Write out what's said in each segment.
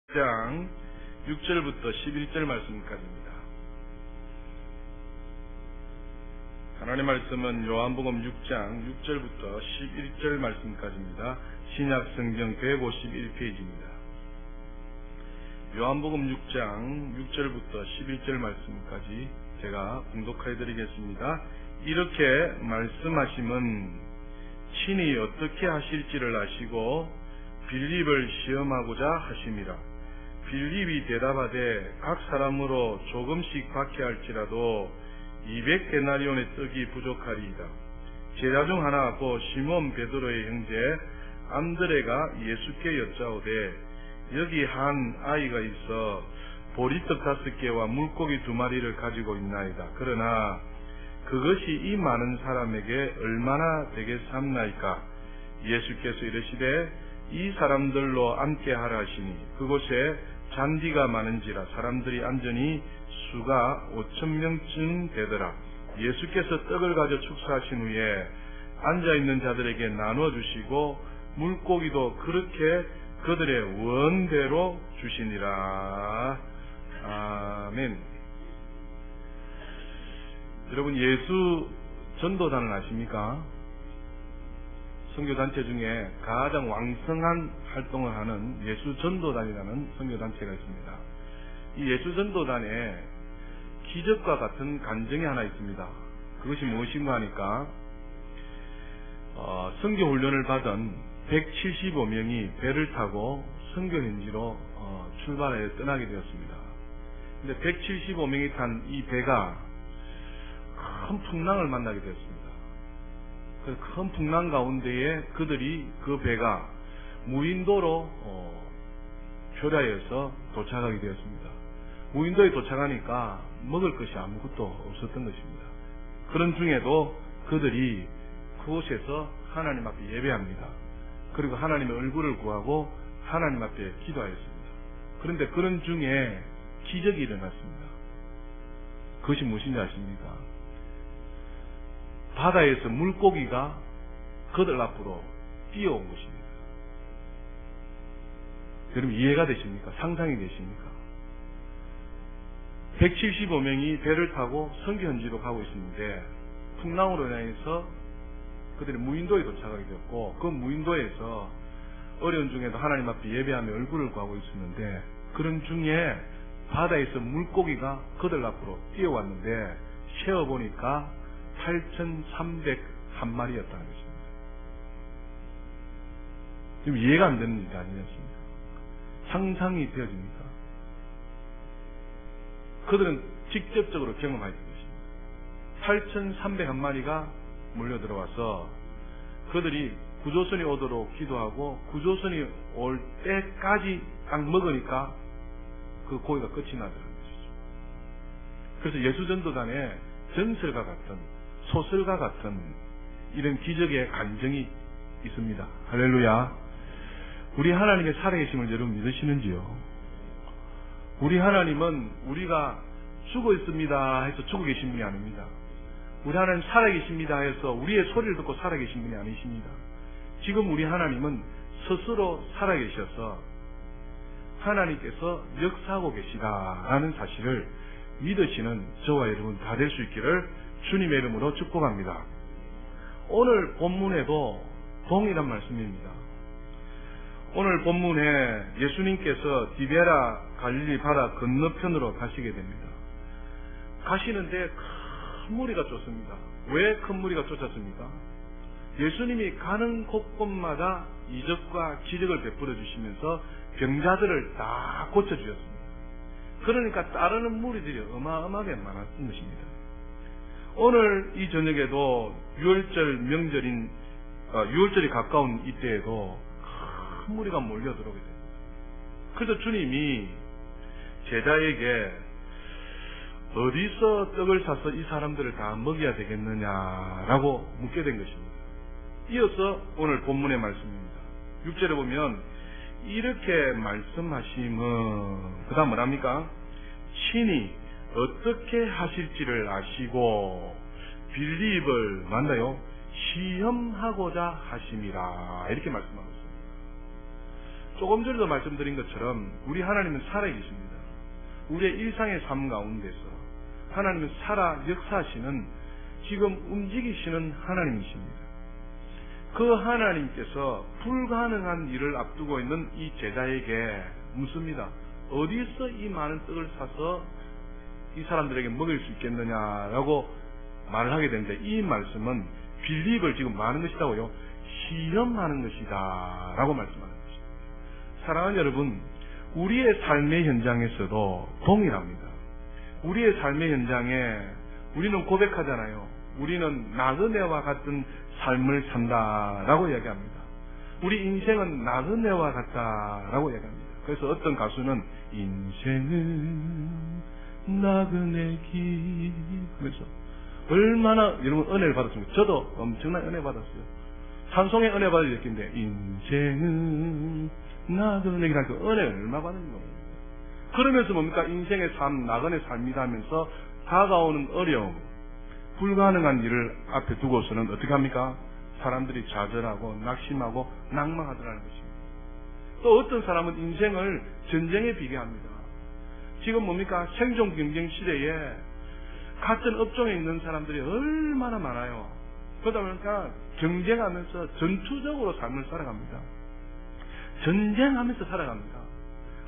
6장 6절부터 11절 말씀까지입니다. 하나님의 말씀은 요한복음 6장 6절부터 11절 말씀까지입니다. 신약 성경 151페이지입니다. 요한복음 6장 6절부터 11절 말씀까지 제가 봉독해 드리겠습니다. 이렇게 말씀하심은 친히 어떻게 하실지를 아시고 빌립을 시험하고자 하심이라. 빌립이 대답하되 각 사람으로 조금씩 받게 할지라도 200데나리온의 떡이 부족하리이다. 제자 중 하나 곧 시몬 베드로의 형제 안드레가 예수께 여짜오되 여기 한 아이가 있어 보리떡 5개와 물고기 2마리를 가지고 있나이다. 그러나 그것이 이 많은 사람에게 얼마나 되겠사옵나이까? 예수께서 이르시되 이 사람들로 앉게 하라 하시니 그곳에 잔디가 많은지라 사람들이 앉으니 수가 5,000명쯤 되더라. 예수께서 떡을 가져 축사하신 후에 앉아있는 자들에게 나누어 주시고 물고기도 그렇게 그들의 원대로 주시니라. 아멘. 여러분, 예수 전도단을 아십니까? 선교단체 중에 가장 왕성한 활동을 하는 예수 전도단이라는 선교단체가 있습니다. 이 예수 전도단에 기적과 같은 간증이 하나 있습니다. 그것이 무엇인가 하니까 선교 훈련을 받은 175명이 배를 타고 선교 현지로 출발해 떠나게 되었습니다. 근데 175명이 탄 이 배가 큰 풍랑을 만나게 되었습니다. 그 큰 풍랑 가운데에 그들이 그 배가 무인도로 표류하여서 도착하게 되었습니다. 무인도에 도착하니까 먹을 것이 아무것도 없었던 것입니다. 그런 중에도 그들이 그곳에서 하나님 앞에 예배합니다. 그리고 하나님의 얼굴을 구하고 하나님 앞에 기도하였습니다. 그런데 그런 중에 기적이 일어났습니다. 그것이 무엇인지 아십니까? 바다에서 물고기가 그들 앞으로 뛰어온 것입니다. 여러분, 이해가 되십니까? 상상이 되십니까? 175명이 배를 타고 선교 현지로 가고 있는데 풍랑으로 인해서 그들이 무인도에 도착하게 되었고 그 무인도에서 어려운 중에도 하나님 앞에 예배하며 얼굴을 구하고 있었는데 그런 중에 바다에서 물고기가 그들 앞으로 뛰어왔는데 세어보니까 8,301마리였다는 것입니다. 지금 이해가 안 되는 일이 아니었습니까? 상상이 되어집니까? 그들은 직접적으로 경험하게 됐습니다. 8,301마리가 몰려들어와서 그들이 구조선이 오도록 기도하고 구조선이 올 때까지 딱 먹으니까 그 고기가 끝이 나더라는 것이죠. 그래서 예수전도단에 전설과 같은 소설과 같은 이런 기적의 간증이 있습니다. 할렐루야. 우리 하나님의 살아계심을 여러분 믿으시는지요? 우리 하나님은 우리가 죽어 있습니다 해서 죽어 계신 분이 아닙니다. 우리 하나님 살아계십니다 해서 우리의 소리를 듣고 살아계신 분이 아니십니다. 지금 우리 하나님은 스스로 살아계셔서 하나님께서 역사하고 계시다라는 사실을 믿으시는 저와 여러분 다 될 수 있기를 주님의 이름으로 축복합니다. 오늘 본문에도 동일한 말씀입니다. 오늘 본문에 예수님께서 디베라 갈릴리 바다 건너편으로 가시게 됩니다. 가시는데 큰 무리가 쫓습니다. 왜 큰 무리가 쫓았습니까? 예수님이 가는 곳곳마다 이적과 기적을 베풀어 주시면서 병자들을 다 고쳐주셨습니다. 그러니까 따르는 무리들이 어마어마하게 많았던 것입니다. 오늘 이 저녁에도 유월절 명절인 6월절이 가까운 이때에도 큰 무리가 몰려 들어오게 됩니다. 그래서 주님이 제자에게 어디서 떡을 사서 이 사람들을 다 먹여야 되겠느냐라고 묻게 된 것입니다. 이어서 오늘 본문의 말씀입니다. 6절에 보면 이렇게 말씀하심은 그 다음 뭐랍니까? 친히 어떻게 하실지를 아시고 빌립을 만나요 시험하고자 하심이라 이렇게 말씀하고 있습니다. 조금 전에도 말씀드린 것처럼 우리 하나님은 살아계십니다. 우리의 일상의 삶 가운데서 하나님은 살아 역사하시는, 지금 움직이시는 하나님이십니다. 그 하나님께서 불가능한 일을 앞두고 있는 이 제자에게 묻습니다. 어디서 이 많은 떡을 사서 이 사람들에게 먹일 수 있겠느냐라고 말을 하게 되는데, 이 말씀은 빌립을 지금 많은 것이다고요, 시험하는 것이다 라고 말씀하는 것입니다. 사랑하는 여러분, 우리의 삶의 현장에서도 동일합니다. 우리의 삶의 현장에 우리는 고백하잖아요. 우리는 나그네와 같은 삶을 산다라고 이야기합니다. 우리 인생은 나그네와 같다라고 이야기합니다. 그래서 어떤 가수는 인생은 나그네 길 하면서 얼마나 여러분 은혜를 받았습니까? 저도 엄청난 은혜 받았어요. 찬송의 은혜 받을 느낌인데, 인생은 나그네 길 하니까 은혜를 얼마 받는 겁니다. 그러면서 뭡니까? 인생의 삶, 나그네 삶이다 하면서 다가오는 어려움, 불가능한 일을 앞에 두고서는 어떻게 합니까? 사람들이 좌절하고 낙심하고 낭망하더라는 것입니다. 또 어떤 사람은 인생을 전쟁에 비교합니다. 지금 뭡니까? 생존 경쟁 시대에 같은 업종에 있는 사람들이 얼마나 많아요. 그러다 보니까 경쟁하면서 전투적으로 삶을 살아갑니다. 전쟁하면서 살아갑니다.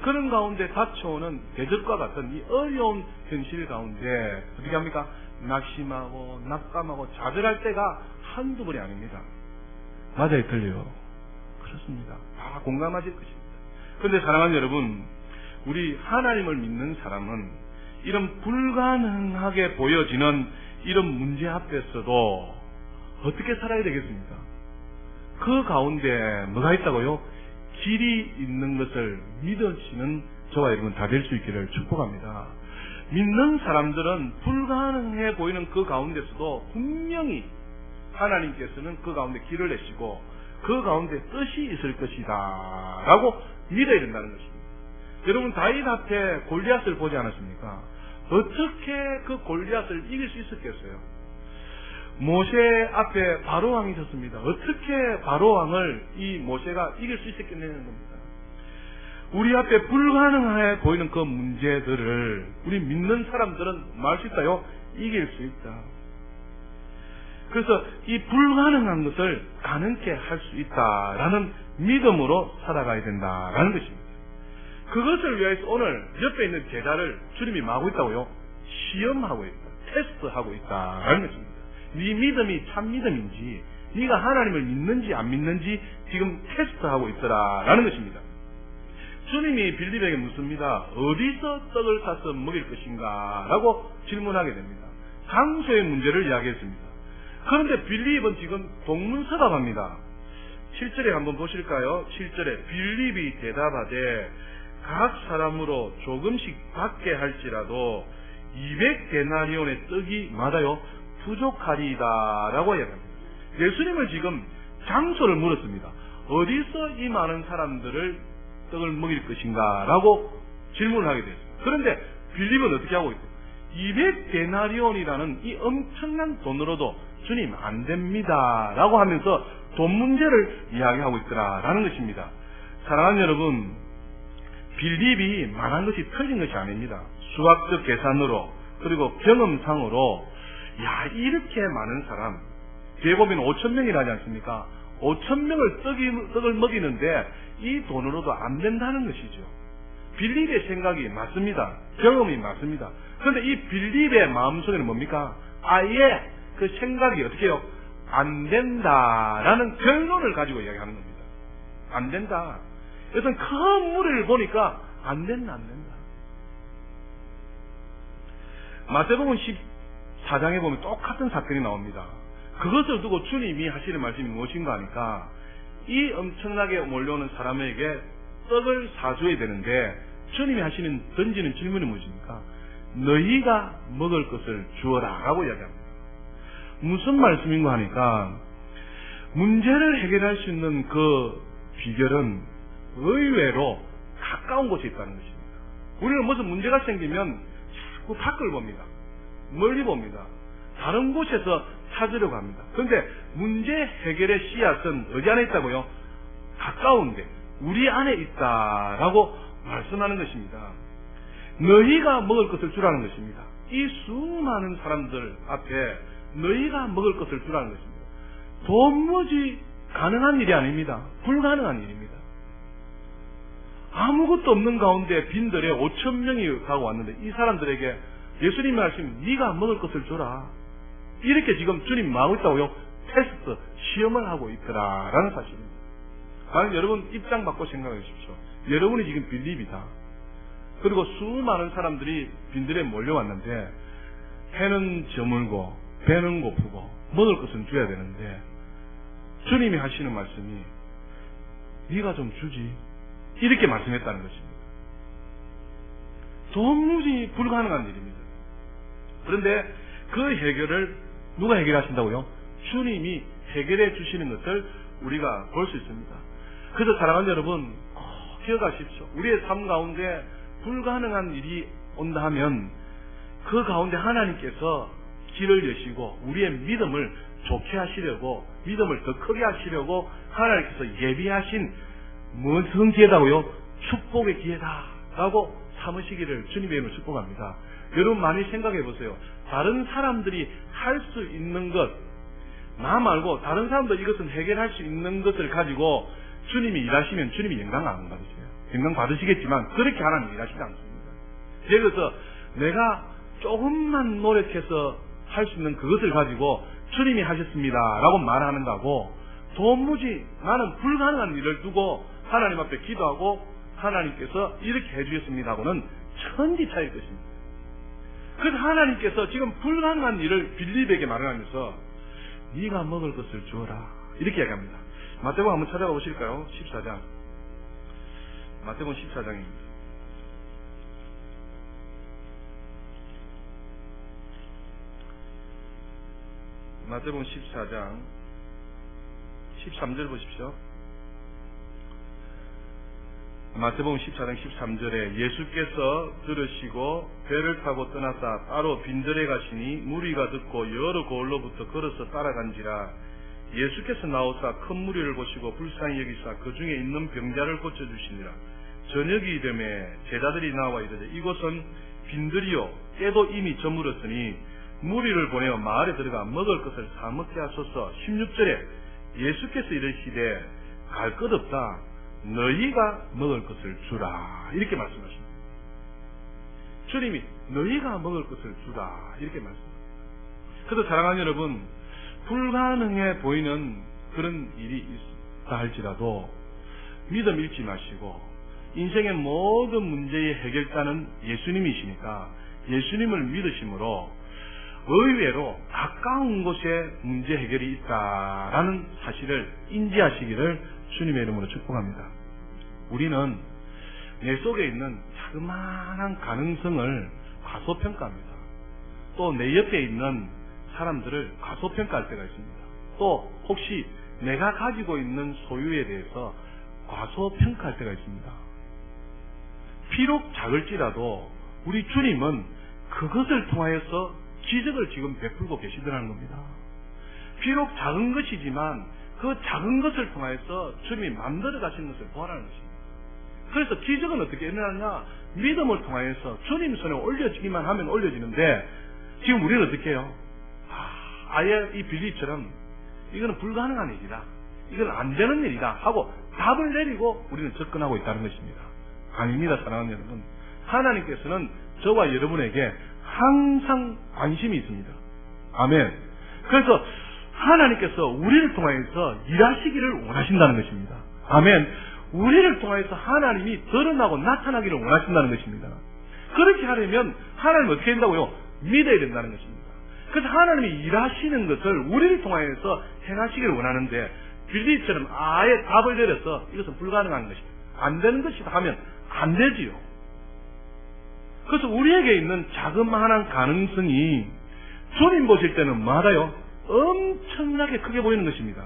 그런 가운데 닥쳐오는 대적과 같은 이 어려운 현실 가운데 어떻게 합니까? 낙심하고 낙담하고 좌절할 때가 한두 번이 아닙니다. 맞아요, 틀려요. 그렇습니다. 다 공감하실 것입니다. 그런데 사랑하는 여러분, 우리 하나님을 믿는 사람은 이런 불가능하게 보여지는 이런 문제 앞에서도 어떻게 살아야 되겠습니까? 그 가운데 뭐가 있다고요? 길이 있는 것을 믿으시는 저와 여러분 다 될 수 있기를 축복합니다. 믿는 사람들은 불가능해 보이는 그 가운데서도 분명히 하나님께서는 그 가운데 길을 내시고 그 가운데 뜻이 있을 것이다 라고 믿어야 된다는 것입니다. 여러분, 다윗 앞에 골리앗을 보지 않았습니까? 어떻게 그 골리앗을 이길 수 있었겠어요? 모세 앞에 바로왕이 있었습니다. 어떻게 바로왕을 이 모세가 이길 수 있었겠냐는 겁니다. 우리 앞에 불가능해 보이는 그 문제들을 우리 믿는 사람들은 말 수 있다요? 이길 수 있다. 그래서 이 불가능한 것을 가능케 할 수 있다라는 믿음으로 살아가야 된다라는 것입니다. 그것을 위해서 오늘 옆에 있는 제자를 주님이 뭐 하고 있다고요? 시험하고 있다. 테스트하고 있다라는 것입니다. 네 믿음이 참 믿음인지, 네가 하나님을 믿는지 안 믿는지 지금 테스트하고 있더라라는 것입니다. 주님이 빌립에게 묻습니다. 어디서 떡을 사서 먹일 것인가? 라고 질문하게 됩니다. 장소의 문제를 이야기했습니다. 그런데 빌립은 지금 동문서답합니다. 7절에 한번 보실까요? 7절에 빌립이 대답하되 각 사람으로 조금씩 받게 할지라도 200데나리온의 떡이 맞아요? 부족하리이다 라고 이야기합니다. 예수님을 지금 장소를 물었습니다. 어디서 이 많은 사람들을 떡을 먹일 것인가 라고 질문을 하게 됐습니다. 그런데 빌립은 어떻게 하고 있어요? 200데나리온이라는 이 엄청난 돈으로도 주님 안 됩니다 라고 하면서 돈 문제를 이야기하고 있더라라는 것입니다. 사랑하는 여러분, 빌립이 말한 것이 틀린 것이 아닙니다. 수학적 계산으로 그리고 경험상으로 이렇게 많은 사람, 뒤에 보면 5,000명이라 하지 않습니까? 5,000명을 떡을 먹이는데 이 돈으로도 안 된다는 것이죠. 빌립의 생각이 맞습니다. 경험이 맞습니다. 그런데 이 빌립의 마음속에는 뭡니까? 아예 그 생각이 어떻게 해요? 안 된다라는 결론을 가지고 이야기하는 겁니다. 안 된다. 여튼 큰 무리를 보니까 안 된다. 마태복음 14장에 보면 똑같은 사건이 나옵니다. 그것을 두고 주님이 하시는 말씀이 무엇인가 하니까 이 엄청나게 몰려오는 사람에게 떡을 사줘야 되는데 주님이 던지는 질문이 무엇입니까? 너희가 먹을 것을 주어라 라고 이야기합니다. 무슨 말씀인가 하니까 문제를 해결할 수 있는 그 비결은 의외로 가까운 곳에 있다는 것입니다. 우리는 무슨 문제가 생기면 자꾸 밖을 봅니다. 멀리 봅니다. 다른 곳에서 찾으려고 합니다. 그런데 문제 해결의 씨앗은 어디 안에 있다고요? 가까운데, 우리 안에 있다라고 말씀하는 것입니다. 너희가 먹을 것을 주라는 것입니다. 이 수많은 사람들 앞에 너희가 먹을 것을 주라는 것입니다. 도무지 가능한 일이 아닙니다. 불가능한 일입니다. 아무것도 없는 가운데 빈들에 5,000명이 가고 왔는데 이 사람들에게 예수님이 하시면 네가 먹을 것을 줘라. 이렇게 지금 주님 마음을 있다고요. 테스트, 시험을 하고 있더라라는 사실입니다. 과연 여러분 입장 바꿔 생각해 주십시오. 여러분이 지금 빌립이다. 그리고 수많은 사람들이 빈들에 몰려왔는데 해는 저물고 배는 고프고 먹을 것은 줘야 되는데 주님이 하시는 말씀이 네가 좀 주지 이렇게 말씀했다는 것입니다. 도무지 불가능한 일입니다. 그런데 그 해결을 누가 해결하신다고요? 주님이 해결해 주시는 것을 우리가 볼 수 있습니다. 그래서 사랑하는 여러분 꼭 기억하십시오. 우리의 삶 가운데 불가능한 일이 온다 하면 그 가운데 하나님께서 길을 여시고 우리의 믿음을 좋게 하시려고 믿음을 더 크게 하시려고 하나님께서 예비하신 무슨 기회다고요? 축복의 기회다라고 삼으시기를 주님의 이름으로 축복합니다. 여러분 많이 생각해 보세요. 다른 사람들이 할 수 있는 것, 나 말고 다른 사람도 이것은 해결할 수 있는 것을 가지고 주님이 일하시면 주님이 영광 안 받으세요. 영광 받으시겠지만 그렇게 하나님 일하시지 않습니다. 그래서 내가 조금만 노력해서 할 수 있는 그것을 가지고 주님이 하셨습니다라고 말하는 거고 도무지 나는 불가능한 일을 두고 하나님 앞에 기도하고 하나님께서 이렇게 해주셨습니다고는 천지 차이일 것입니다. 그래서 하나님께서 지금 불가능한 일을 빌립에게 말하면서 네가 먹을 것을 주어라 이렇게 얘기합니다. 마태복음 한번 찾아가 보실까요? 14장. 마태복음 14장입니다. 마태복음 14장 13절 보십시오. 마태복음 14장 13절에 예수께서 들으시고 배를 타고 떠나사 따로 빈들에 가시니 무리가 듣고 여러 고을로부터 걸어서 따라간지라. 예수께서 나오사 큰 무리를 보시고 불쌍히 여기사 그 중에 있는 병자를 고쳐주시니라. 저녁이 되매 제자들이 나와 이르되 이곳은 빈들이요 때도 이미 저물었으니 무리를 보내어 마을에 들어가 먹을 것을 사먹게 하소서. 16절에 예수께서 이르시되 갈 것 없다 너희가 먹을 것을 주라 이렇게 말씀하십니다. 주님이 너희가 먹을 것을 주라 이렇게 말씀합니다. 그래서 사랑하는 여러분 불가능해 보이는 그런 일이 있다 할지라도 믿음 잃지 마시고 인생의 모든 문제의 해결자는 예수님이시니까 예수님을 믿으심으로 의외로 가까운 곳에 문제 해결이 있다라는 사실을 인지하시기를 주님의 이름으로 축복합니다. 우리는 내 속에 있는 자그마한 가능성을 과소평가합니다. 또 내 옆에 있는 사람들을 과소평가할 때가 있습니다. 또 혹시 내가 가지고 있는 소유에 대해서 과소평가할 때가 있습니다. 비록 작을지라도 우리 주님은 그것을 통하여서 기적을 지금 베풀고 계시더라는 겁니다. 비록 작은 것이지만 그 작은 것을 통해서 주님이 만들어 가시는 것을 보아라는 것입니다. 그래서 기적은 어떻게 일어나냐? 믿음을 통해서 주님 손에 올려지기만 하면 올려지는데 지금 우리는 어떻게 해요? 아예 이 빌립처럼 이거는 불가능한 일이다. 이건 안 되는 일이다 하고 답을 내리고 우리는 접근하고 있다는 것입니다. 아닙니다, 사랑하는 여러분. 하나님께서는 저와 여러분에게 항상 관심이 있습니다. 아멘. 그래서 하나님께서 우리를 통해서 일하시기를 원하신다는 것입니다. 아멘. 우리를 통해서 하나님이 드러나고 나타나기를 원하신다는 것입니다. 그렇게 하려면 하나님은 어떻게 된다고요? 믿어야 된다는 것입니다. 그래서 하나님이 일하시는 것을 우리를 통해서 행하시기를 원하는데 빌립처럼 아예 답을 내려서 이것은 불가능한 것이다. 안 되는 것이다 하면 안 되지요. 그래서 우리에게 있는 자그마한 가능성이 주님 보실 때는 뭐하다요? 엄청나게 크게 보이는 것입니다.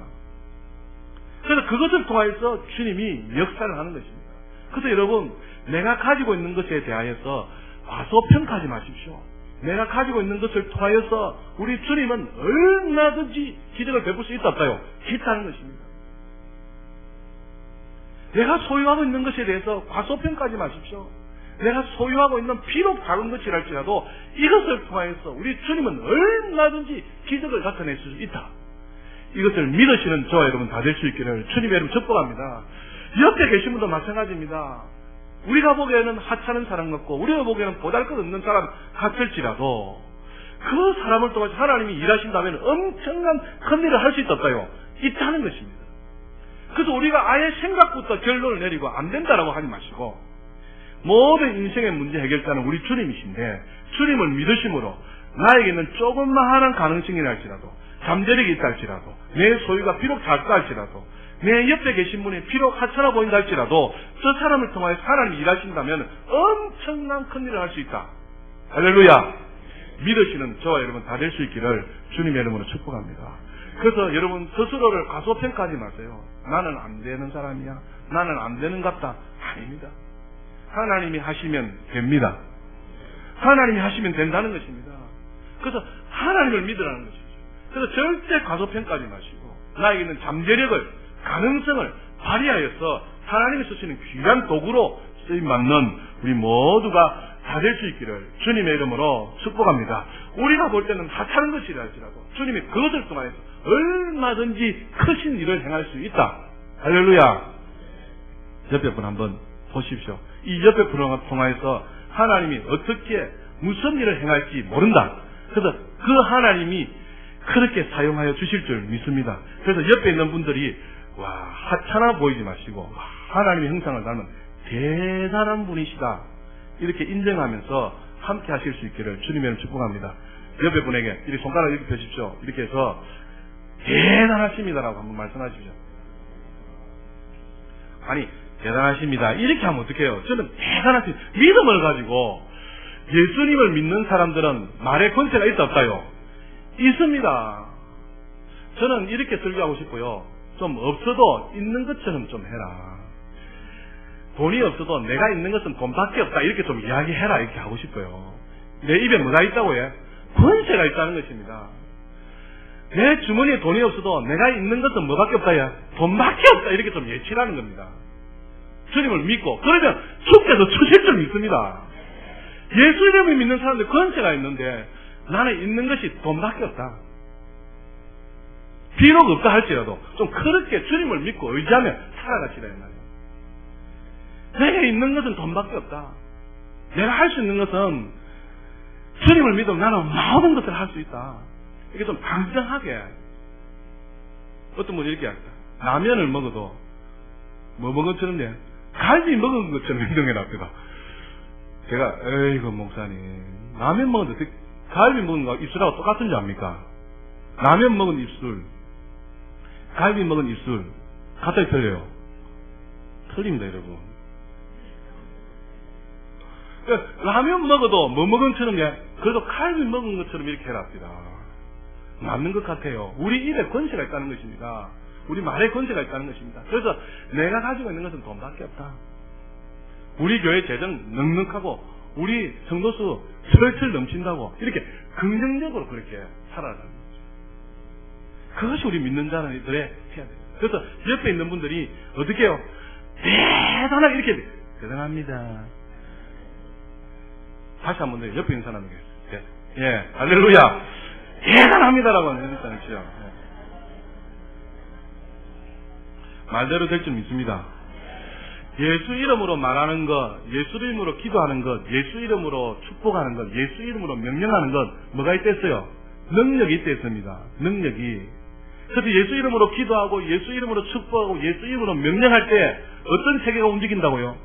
그래서 그것을 통해서 주님이 역사를 하는 것입니다. 그래서 여러분 내가 가지고 있는 것에 대하여서 과소평가하지 마십시오. 내가 가지고 있는 것을 통하여서 우리 주님은 얼마든지 기적을 베풀 수 있다 없다요? 있다는 것입니다. 내가 소유하고 있는 것에 대해서 과소평가하지 마십시오. 내가 소유하고 있는 비록 작은 것이랄지라도 이것을 통하여서 우리 주님은 얼마든지 기적을 나타낼 수 있다. 이것을 믿으시는 저와 여러분 다 될 수 있기를 주님의 이름 축복합니다. 옆에 계신 분도 마찬가지입니다. 우리가 보기에는 하찮은 사람 같고 우리가 보기에는 보잘것없는 사람 같을지라도 그 사람을 통해서 하나님이 일하신다면 엄청난 큰 일을 할 수 있었다요. 있다는 것입니다. 그래서 우리가 아예 생각부터 결론을 내리고 안 된다라고 하지 마시고 모든 인생의 문제 해결자는 우리 주님이신데 주님을 믿으심으로 나에게 있는 조금만 가능성이라 할지라도 잠재력이 있다 할지라도 내 소유가 비록 작다 할지라도 내 옆에 계신 분이 비록 하찮아 보인다 할지라도 저 사람을 통하여 하나님이 일하신다면 엄청난 큰 일을 할 수 있다. 할렐루야. 믿으시는 저와 여러분 다 될 수 있기를 주님의 이름으로 축복합니다. 그래서 여러분 스스로를 과소평가하지 마세요. 나는 안 되는 사람이야. 나는 안 되는 것 같다. 아닙니다. 하나님이 하시면 됩니다. 하나님이 하시면 된다는 것입니다. 그래서 하나님을 믿으라는 것이죠. 그래서 절대 과소평가하지 마시고 나에게 있는 잠재력을 가능성을 발휘하여서 하나님이 쓰시는 귀한 도구로 쓰임받는 우리 모두가 다 될 수 있기를 주님의 이름으로 축복합니다. 우리가 볼 때는 하찮은 것이라 할지라도 주님이 그것을 통하여서 얼마든지 크신 일을 행할 수 있다. 할렐루야. 옆에 분 한번 보십시오. 이 옆에 분을 통하여서 하나님이 어떻게 무슨 일을 행할지 모른다. 그래서 그 하나님이 그렇게 사용하여 주실 줄 믿습니다. 그래서 옆에 있는 분들이 와 하찮아 보이지 마시고 하나님의 형상을 닮은 대단한 분이시다 이렇게 인정하면서 함께 하실 수 있기를 주님의 축복합니다. 옆에 분에게 이렇게 손가락 이렇게 펴십시오. 이렇게 해서 대단하십니다라고 한번 말씀하십시오. 아니 대단하십니다 이렇게 하면 어떡해요? 저는 대단하십니다. 믿음을 가지고 예수님을 믿는 사람들은 말의 권세가 있다 없다요? 있습니다. 저는 이렇게 설교하고 싶고요. 좀 없어도 있는 것처럼 좀 해라. 돈이 없어도 내가 있는 것은 돈밖에 없다 이렇게 좀 이야기해라 이렇게 하고 싶어요. 내 입에 뭐가 있다고 해? 권세가 있다는 것입니다. 내 주머니에 돈이 없어도 내가 있는 것은 뭐밖에 없다 해? 돈밖에 없다 이렇게 좀 예치라는 겁니다. 주님을 믿고 그러면 주께서 주실 줄 믿습니다. 예수 이름을 믿는 사람들 권세가 있는데 나는 있는 것이 돈밖에 없다. 비록 없다 할지라도 좀 그렇게 주님을 믿고 의지하며 살아가시라 이 말이에요. 내게 있는 것은 돈밖에 없다. 내가 할 수 있는 것은 주님을 믿으면 나는 모든 것을 할 수 있다. 이게 좀 당당하게. 어떤 분이 이렇게 합니다. 라면을 먹어도 뭐 먹은 것처럼 돼? 갈비 먹은 것처럼 행동해놨다가 제가 에이구 목사님 라면 먹었는데 갈비 먹은 거 입술하고 똑같은 줄 압니까? 라면 먹은 입술 갈비 먹은 입술 갑자기 틀려요. 틀립니다 여러분. 라면 먹어도 뭐 먹은 것처럼 그래도 갈비 먹은 것처럼 이렇게 해랍니다. 맞는 것 같아요. 우리 입에 권세가 있다는 것입니다. 우리 말에 권세가 있다는 것입니다. 그래서 내가 가지고 있는 것은 돈밖에 없다. 우리 교회 재정 넉넉하고 우리 성도수 철철 넘친다고 이렇게 긍정적으로 그렇게 살아가는 거죠. 그것이 우리 믿는 자들의 해야 돼요. 그래서 옆에 있는 분들이 어떻게 해요? 대단하게 이렇게 대단합니다. 다시 한번 더 옆에 있는 사람에게 예, 할렐루야 대단합니다라고 하는 거죠. 말대로 될 줄 믿습니다. 예수 이름으로 말하는 것, 예수 이름으로 기도하는 것, 예수 이름으로 축복하는 것, 예수 이름으로 명령하는 것 뭐가 있댔어요? 능력이 있댔습니다. 능력이. 그래서 예수 이름으로 기도하고 예수 이름으로 축복하고 예수 이름으로 명령할 때 어떤 세계가 움직인다고요?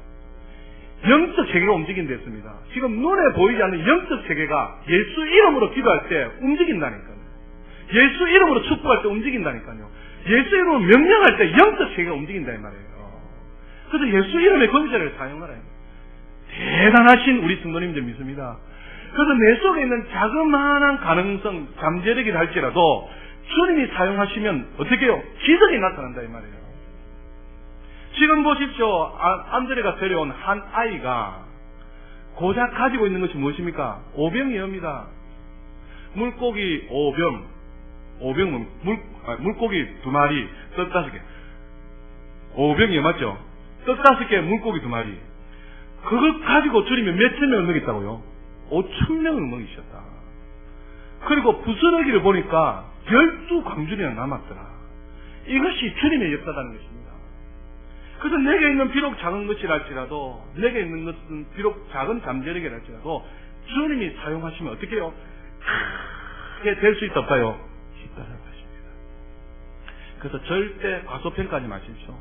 영적 세계가 움직인댔습니다. 지금 눈에 보이지 않는 영적 세계가 예수 이름으로 기도할 때 움직인다니까요. 예수 이름으로 축복할 때 움직인다니까요. 예수 이름으로 명령할 때 영적 세계가 움직인다 이 말이에요. 그래서 예수 이름의 권세를 사용하라. 대단하신 우리 성도님들 믿습니다. 그래서 내 속에 있는 자그마한 가능성, 잠재력이 할지라도 주님이 사용하시면 어떻게 해요? 기적이 나타난다 이 말이에요. 지금 보십시오. 안드레가 데려온 한 아이가 고작 가지고 있는 것이 무엇입니까? 오병이어입니다. 물고기 5병, 물고기 2마리, 떡 5개. 5병이어 맞죠? 떡 떡 5개, 물고기 2마리. 그걸 가지고 주님이 몇천 명을 먹였다고요? 5,000명을 먹이셨다. 그리고 부스러기를 보니까 12광주리나 남았더라. 이것이 주님의 역사라는 것입니다. 그래서 내게 있는 비록 작은 것이랄지라도, 내게 있는 것은 비록 작은 잠재력이랄지라도 주님이 사용하시면 어떻게 해요? 크게 될 수 있다 없다요? 있다는 것입니다. 그래서 절대 과소평가하지 마십시오.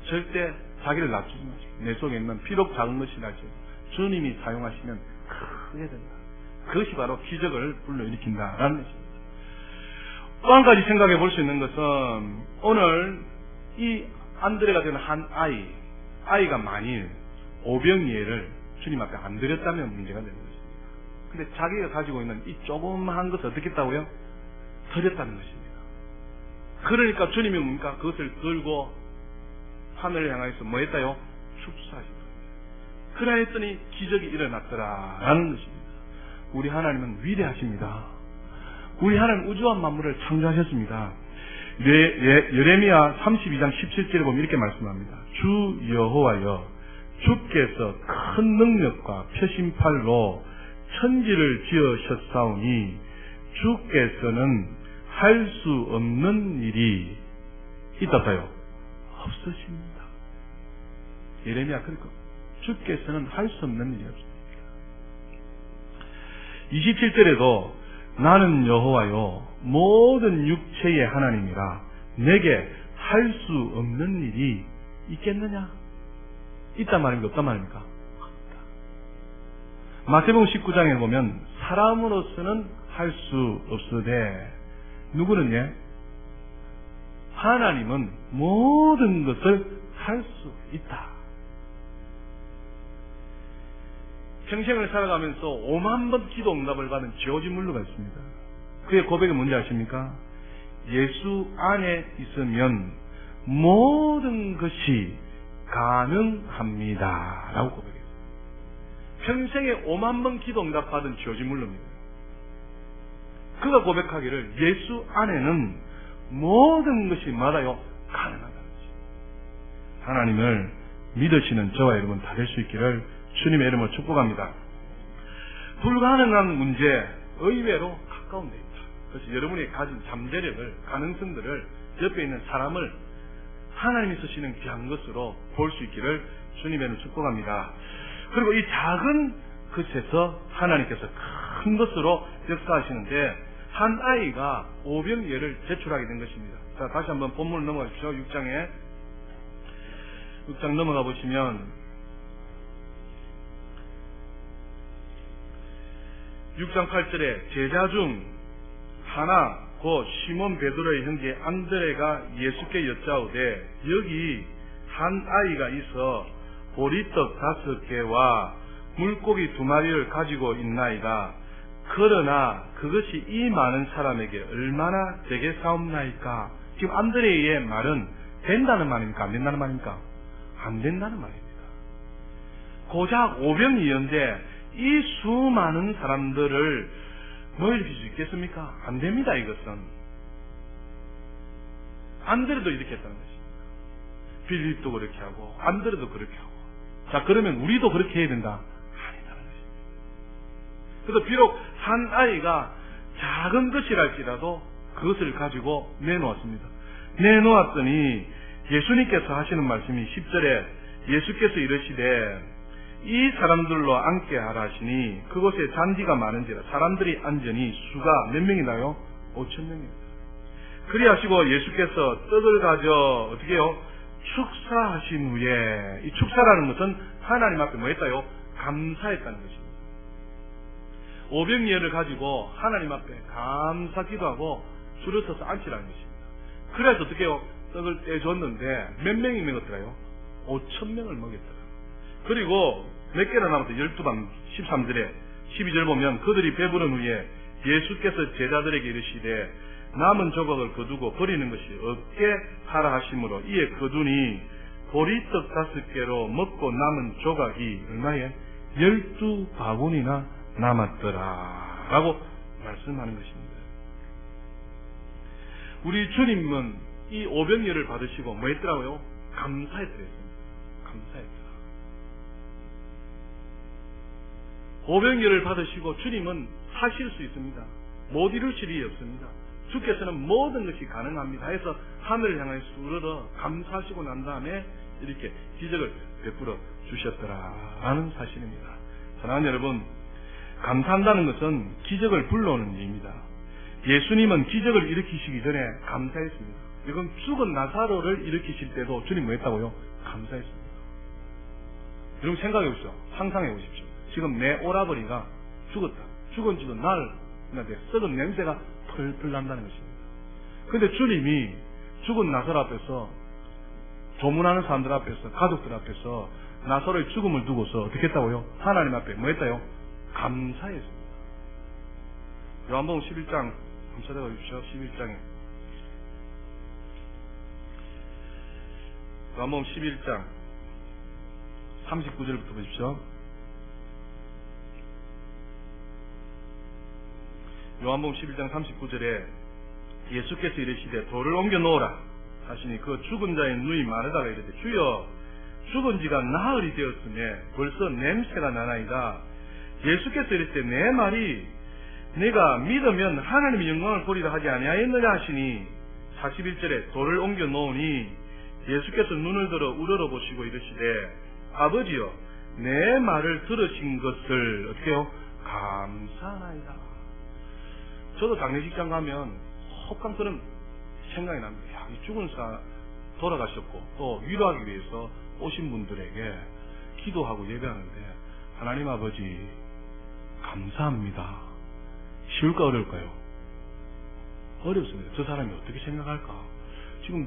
절대 자기를 낮추지 마십시오. 내 속에 있는 비록 작은 것이랄지라도 주님이 사용하시면 크게 된다. 그것이 바로 기적을 불러일으킨다라는 것입니다. 또 한 가지 생각해 볼 수 있는 것은, 오늘 이 안드레가 되는 한 아이가 만일 오병이어를 주님 앞에 안 드렸다면 문제가 되는 것입니다. 근데 자기가 가지고 있는 이 조그마한 것을 어떻게 했다고요? 드렸다는 것입니다. 그러니까 주님이 뭡니까? 그것을 들고 하늘을 향하여서 뭐 했다요? 축사하시더라. 그러했더니 기적이 일어났더라라는 것입니다. 우리 하나님은 위대하십니다. 우리 하나님 우주와 만물을 창조하셨습니다. 예레미야 32장 17절에 보면 이렇게 말씀합니다. 주 여호와여, 주께서 큰 능력과 표심팔로 천지를 지으셨사오니 주께서는 할 수 없는 일이 있다고요? 없으십니다. 예레미야, 그러니까 주께서는 할 수 없는 일이 없습니다. 27절에도 나는 여호와요 모든 육체의 하나님이라 내게 할 수 없는 일이 있겠느냐? 있단 말입니까? 없단 말입니까? 없다. 마태복음 19장에 보면 사람으로서는 할 수 없으되 누구는요? 하나님은 모든 것을 할 수 있다. 평생을 살아가면서 5만 번 기도 응답을 받은 조지 물러가 있습니다. 그의 고백이 뭔지 아십니까? 예수 안에 있으면 모든 것이 가능합니다 라고 고백했어요. 평생에 5만 번 기도 응답 받은 조지 물러입니다. 그가 고백하기를 예수 안에는 모든 것이 말아요 가능하다는 것입니다. 하나님을 믿으시는 저와 여러분 다 될 수 있기를 주님의 이름으로 축복합니다. 불가능한 문제 의외로 가까운 데 있다. 그래서 여러분이 가진 잠재력을, 가능성들을, 옆에 있는 사람을 하나님이 쓰시는 귀한 것으로 볼 수 있기를 주님의 이름으로 축복합니다. 그리고 이 작은 것에서 하나님께서 큰 것으로 역사하시는데 한 아이가 오병이어를 제출하게 된 것입니다. 자, 다시 한번 본문을 넘어가 주십시오. 6장 넘어가 보시면 6장 8절에 제자 중 하나 곧 시몬 베드로의 형제 안드레가 예수께 여짜오되 여기 한 아이가 있어 보리떡 5개와 물고기 2마리를 가지고 있나이다. 그러나 그것이 이 많은 사람에게 얼마나 되겠사옵나이까? 지금 안드레의 말은 된다는 말입니까? 안 된다는 말입니까? 안 된다는 말입니다. 고작 오병이어인데 이 수많은 사람들을 모일킬 수 있겠습니까? 안 됩니다. 이것은 안드레도 이렇게 했다는 것입니다. 빌립도 그렇게 하고 안드레도 그렇게 하고, 자 그러면 우리도 그렇게 해야 된다? 아니다는 것입니다. 그래서 비록 한 아이가 작은 것이랄지라도 그것을 가지고 내놓았습니다. 내놓았더니 예수님께서 하시는 말씀이 10절에 예수께서 이르시되 이 사람들로 앉게 하라 하시니 그곳에 잔디가 많은지라 사람들이 앉으니 수가 몇 명이나요? 5,000명입니다. 그리 하시고 예수께서 떡을 가져 어떻게 해요? 축사하신 후에, 이 축사라는 것은 하나님 앞에 뭐 했다요? 감사했다는 것입니다. 오병이어를 가지고 하나님 앞에 감사 기도하고 줄을 서서 앉히라는 것입니다. 그래서 어떻게 해요? 떡을 떼줬는데 몇 명이 먹었더라요? 5,000명을 먹였더라. 그리고 몇 개나 남았다? 12방 13절에 12절 보면 그들이 배부른 후에 예수께서 제자들에게 이르시되 남은 조각을 거두고 버리는 것이 없게 하라 하심으로 이에 거두니 보리떡 5개로 먹고 남은 조각이 얼마에? 12바구니나 남았더라 라고 말씀하는 것입니다. 우리 주님은 이 오병이어를 받으시고 뭐 했더라고요? 감사했더랬습니다. 감사했다. 오병이어를 받으시고 주님은 하실 수 있습니다. 못 이루실 일이 없습니다. 주께서는 모든 것이 가능합니다 해서 하늘을 향해 쑥으로 감사하시고 난 다음에 이렇게 기적을 베풀어 주셨더라라는 사실입니다. 사랑하는 여러분, 감사한다는 것은 기적을 불러오는 일입니다. 예수님은 기적을 일으키시기 전에 감사했습니다. 이건 죽은 나사로를 일으키실 때도 주님 뭐 했다고요? 감사했습니다. 여러분 생각해 보십시오. 상상해 보십시오. 지금 내 오라버니가 죽었다. 죽은 지도 날인데 썩은 냄새가 펄펄 난다는 것입니다. 그런데 주님이 죽은 나사로 앞에서, 조문하는 사람들 앞에서, 가족들 앞에서 나사로의 죽음을 두고서 어떻게 했다고요? 하나님 앞에 뭐 했다요? 감사했습니다. 요한복음 11장 한번 찾아가 주십시오. 11장에 요한복음 11장 39절부터 보십시오. 요한복음 11장 39절에 예수께서 이르시되 돌을 옮겨 놓으라 하시니 그 죽은 자의 눈이 마르다가 이르되 주여 죽은 지가 나흘이 되었으며 벌써 냄새가 나나이다. 예수께서 이르시되 내 말이 네가 믿으면 하나님의 영광을 보리라 하지 아니하였느냐 하시니 41절에 돌을 옮겨 놓으니 예수께서 눈을 들어 우러러 보시고 이르시되 아버지여 내 말을 들으신 것을 어떻게 해요? 감사하나이다. 저도 장례식장 가면 혹한 그런 생각이 납니다. 야, 이 죽은 사 돌아가셨고 또 위로하기 위해서 오신 분들에게 기도하고 예배하는데 하나님 아버지 감사합니다. 쉬울까 어려울까요? 어렵습니다. 저 사람이 어떻게 생각할까? 지금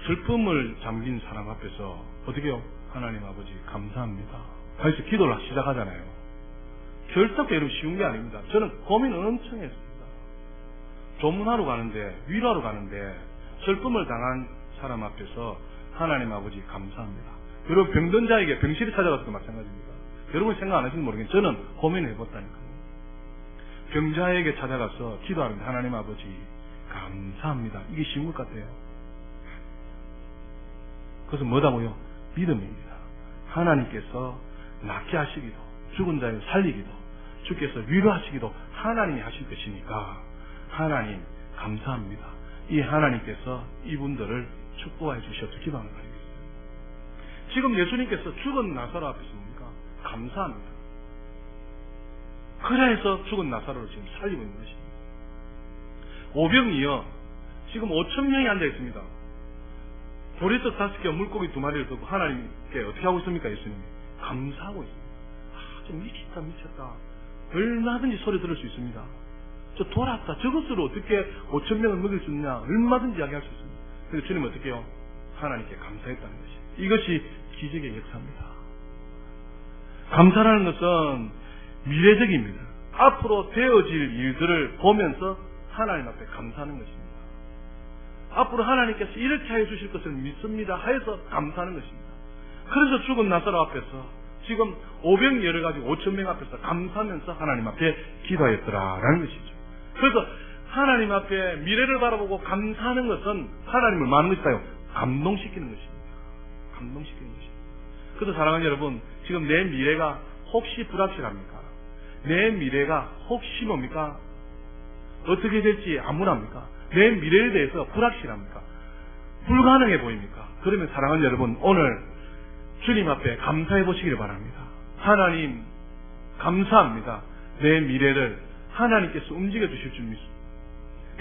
슬픔을 잠긴 사람 앞에서 어떻게 해요? 하나님 아버지 감사합니다. 그래서 기도를 시작하잖아요. 결석도 이런 쉬운 게 아닙니다. 저는 고민을 엄청 했습니다. 조문하러 가는데, 위로하러 가는데 슬픔을 당한 사람 앞에서 하나님 아버지 감사합니다. 여러분 병든 자에게 병실에 찾아가서도 마찬가지입니다. 여러분 생각 안 하시는지 모르겠는데 저는 고민을 해봤다니까요. 병자에게 찾아가서 기도하는데 하나님 아버지 감사합니다. 이게 쉬운 것 같아요. 그것은 뭐다고요? 믿음입니다. 하나님께서 낫게 하시기도, 죽은 자를 살리기도, 주께서 위로하시기도 하나님이 하실 것이니까 하나님 감사합니다. 이 하나님께서 이분들을 축복해 주셔서 기도하는 거예요. 지금 예수님께서 죽은 나사로 앞에 있습니까? 감사합니다. 그래서 죽은 나사로를 지금 살리고 있는 것입니다. 오병이어 지금 5,000명이 앉아 있습니다. 보리떡 5개, 물고기 2마리를 두고 하나님께 어떻게 하고 있습니까? 예수님이 감사하고 있습니다. 좀 미쳤다. 얼마든지 소리 들을 수 있습니다. 저 돌았다. 저것으로 어떻게 5,000명을 먹일 수 있느냐? 얼마든지 이야기할 수 있습니다. 그래서 주님은 어떻게 해요? 하나님께 감사했다는 것이. 이것이 기적의 역사입니다. 감사라는 것은 미래적입니다. 앞으로 되어질 일들을 보면서 하나님 앞에 감사하는 것입니다. 앞으로 하나님께서 이렇게 해주실 것을 믿습니다 하여서 감사하는 것입니다. 그래서 죽은 나사로 앞에서 지금 오병이어를 가지고 5,000명 앞에서 감사하면서 하나님 앞에 기도하였더라라는 것이죠. 그래서 하나님 앞에 미래를 바라보고 감사하는 것은 하나님을 많은 것이다요. 감동시키는 것입니다. 감동시키는 것입니다. 그래서 사랑하는 여러분, 지금 내 미래가 혹시 불확실합니까? 내 미래가 혹시 뭡니까? 어떻게 될지 암울합니까? 내 미래에 대해서 불확실합니까? 불가능해 보입니까? 그러면 사랑하는 여러분, 오늘 주님 앞에 감사해 보시기를 바랍니다. 하나님 감사합니다. 내 미래를 하나님께서 움직여 주실 줄 믿습니다.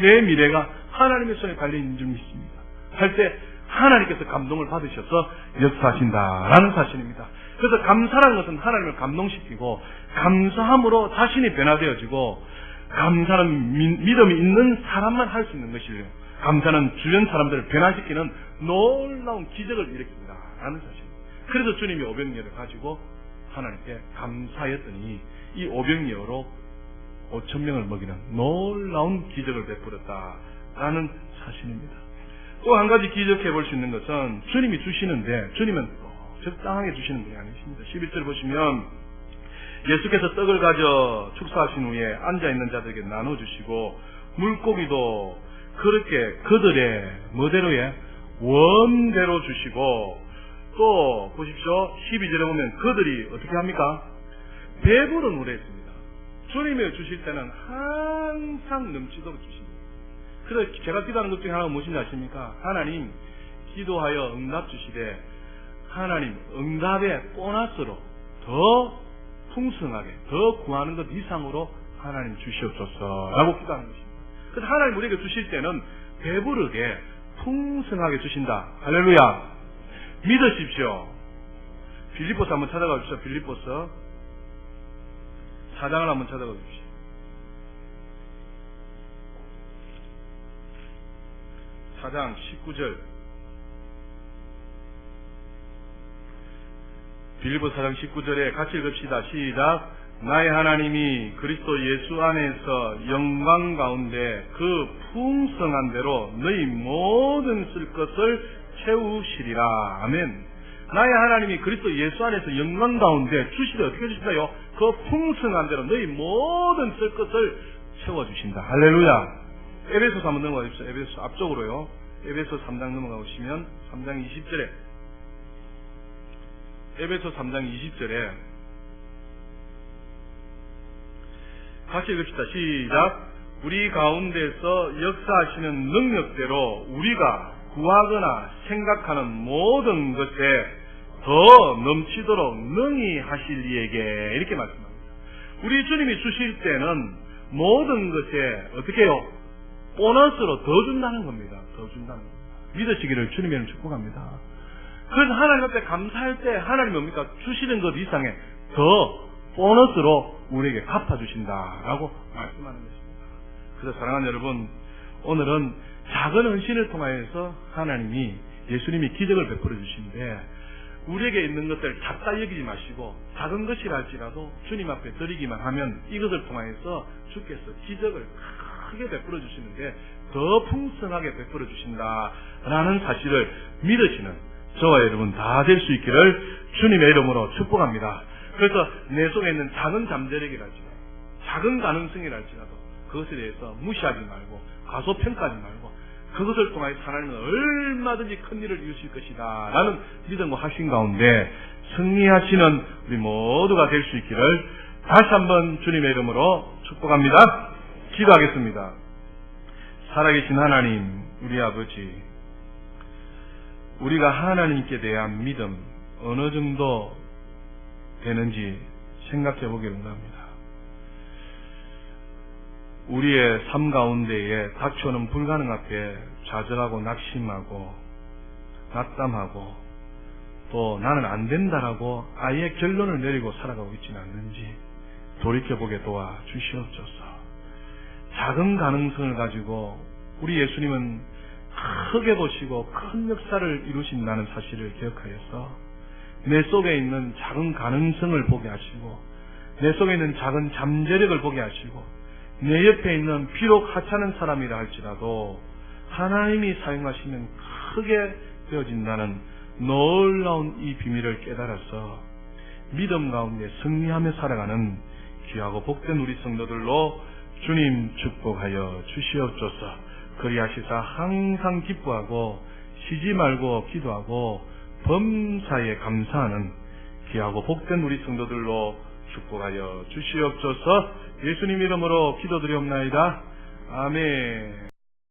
내 미래가 하나님의 손에 달려있는 줄 믿습니다. 할 때 하나님께서 감동을 받으셔서 역사하신다라는 사실입니다. 그래서 감사라는 것은 하나님을 감동시키고 감사함으로 자신이 변화되어지고 감사는 믿음이 있는 사람만 할 수 있는 것이에요. 감사는 주변 사람들을 변화시키는 놀라운 기적을 일으킵니다 라는 사실입니다. 그래서 주님이 오병이어를 가지고 하나님께 감사했더니 이 오병이어로 5,000명을 먹이는 놀라운 기적을 베풀었다라는 사실입니다. 또 한 가지 기적해 볼 수 있는 것은 주님이 주시는데 주님은 적당하게 주시는 분이 아니십니다. 11절 보시면 예수께서 떡을 가져 축사하신 후에 앉아있는 자들에게 나눠주시고 물고기도 그렇게 그들의 뭐대로에 원대로 주시고 또 보십시오. 12절에 보면 그들이 어떻게 합니까? 배부른 우레했습니다. 주님이 주실 때는 항상 넘치도록 주십니다. 그래서 제가 기도하는 것 중에 하나가 무엇인지 아십니까? 하나님 기도하여 응답 주시되 하나님 응답의 보너스로 더 풍성하게 더 구하는 것 이상으로 하나님 주시옵소서 라고 기도하는 것입니다. 그래서 하나님 우리에게 주실 때는 배부르게 풍성하게 주신다. 할렐루야. 믿으십시오. 빌립보서 한번 찾아가 주십시오. 빌립보서 4장을 한번 찾아가 주십시오. 4장 19절. 빌립보서 4장 19절에 같이 읽읍시다. 시작. 나의 하나님이 그리스도 예수 안에서 영광 가운데 그 풍성한 대로 너희 모든 쓸 것을 채우시리라. 아멘. 나의 하나님이 그리스도 예수 안에서 영광 가운데 주시되 어떻게 주신다요? 그 풍성한 대로 너희 모든 쓸 것을 채워주신다. 할렐루야. 에베소서 한번 넘어가 주십시오. 에베소 앞쪽으로요. 에베소 3장 넘어가 보시면 3장 20절에 에베소 3장 20절에 같이 읽읍시다. 시작. 우리 가운데서 역사하시는 능력대로 우리가 구하거나 생각하는 모든 것에 더 넘치도록 능히 하실 이에게 이렇게 말씀합니다. 우리 주님이 주실 때는 모든 것에 어떻게 해요? 보너스로 더 준다는 겁니다. 더 준다는 겁니다. 믿으시기를 주님의 이름으로 축복합니다. 그래서 하나님 앞에 감사할 때 하나님 뭡니까? 주시는 것 이상에 더 보너스로 우리에게 갚아주신다라고 말씀하는 것입니다. 그래서 사랑하는 여러분, 오늘은 작은 헌신을 통하여서 하나님이 예수님이 기적을 베풀어 주시는데 우리에게 있는 것들 작다 여기지 마시고 작은 것이라 할지라도 주님 앞에 드리기만 하면 이것을 통하여서 주께서 기적을 크게 베풀어 주시는데 더 풍성하게 베풀어 주신다라는 사실을 믿으시는 저와 여러분 다 될 수 있기를 주님의 이름으로 축복합니다. 그래서 내 속에 있는 작은 잠재력이랄지라도 작은 가능성이랄지라도 그것에 대해서 무시하지 말고 과소평가하지 말고 그것을 통하여 하나님은 얼마든지 큰 일을 이루실 것이다 라는 믿음과 확신 가운데 승리하시는 우리 모두가 될 수 있기를 다시 한번 주님의 이름으로 축복합니다. 기도하겠습니다. 살아계신 하나님, 우리 아버지, 우리가 하나님께 대한 믿음 어느 정도 되는지 생각해 보기를 원합니다. 우리의 삶 가운데에 닥쳐오는 불가능 앞에 좌절하고 낙심하고 낙담하고 또 나는 안 된다라고 아예 결론을 내리고 살아가고 있지는 않는지 돌이켜보게 도와 주시옵소서. 작은 가능성을 가지고 우리 예수님은 크게 보시고 큰 역사를 이루신다는 사실을 기억하여서 내 속에 있는 작은 가능성을 보게 하시고 내 속에 있는 작은 잠재력을 보게 하시고 내 옆에 있는 비록 하찮은 사람이라 할지라도 하나님이 사용하시면 크게 되어진다는 놀라운 이 비밀을 깨달아서 믿음 가운데 승리하며 살아가는 귀하고 복된 우리 성도들로 주님 축복하여 주시옵소서. 그리하시사 항상 기뻐하고 쉬지 말고 기도하고 범사에 감사하는 귀하고 복된 우리 성도들로 축복하여 주시옵소서. 예수님 이름으로 기도드리옵나이다. 아멘.